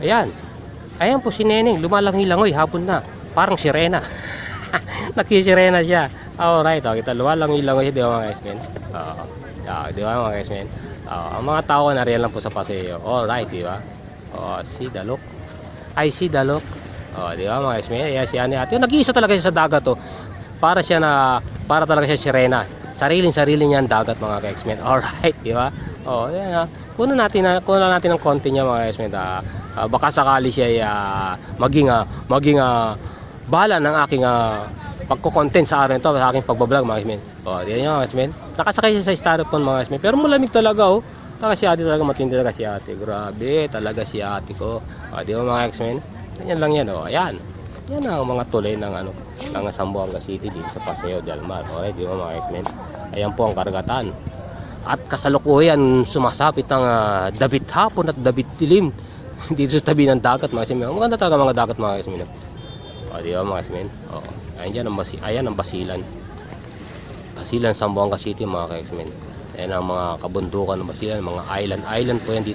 Ayan. Ayan po si Neneng. Lumalangoy-langoy. Hapon na. Parang sirena. Nakisirena siya. Alright. Kita lumalangoy-langoy. Di ba mga guys, men? Di ba mga guys, men? Ang mga tao na riyan lang po sa paseo. Alright. Di ba? See the look. I see the look. Di ba mga guys, men? Ayan si ate. Nag-iisa talaga siya sa dagat to. Para talaga siya sirena. Sariling-sarili niya ang dagat mga guys-men. Alright, di ba? Yan. Kunan natin ng konti niya mga guys-men. Baka sakali siya maging bahala ng aking pagko-content sa araw nito, sa aking pagbablog mga guys-men. Di yan mga guys-men. Nakasakay siya sa styrofoam mga guys-men. Pero malamig talaga Talaga si ate talaga, matindi talaga si ate. Grabe, talaga si ate ko. Di ba mga guys-men? Ganyan lang yan Ayan. Yan ang mga tulay ng Zamboanga City dito sa Paseo del Mar. Alright, di ba mga guys-men? Ayan po ang karagatan. At kasalukuyan sumasapit ng Dabit hapon at Dabit dilim dito sa tabi ng dagat mga guys-men. Maganda talaga mga dagat mga guys-men. Di ba mga guys-men? Ayan ang Basilan. Basilan, Zamboanga City mga guys-men. Ayan ang mga kabundukan ng Basilan, mga island po yan dito.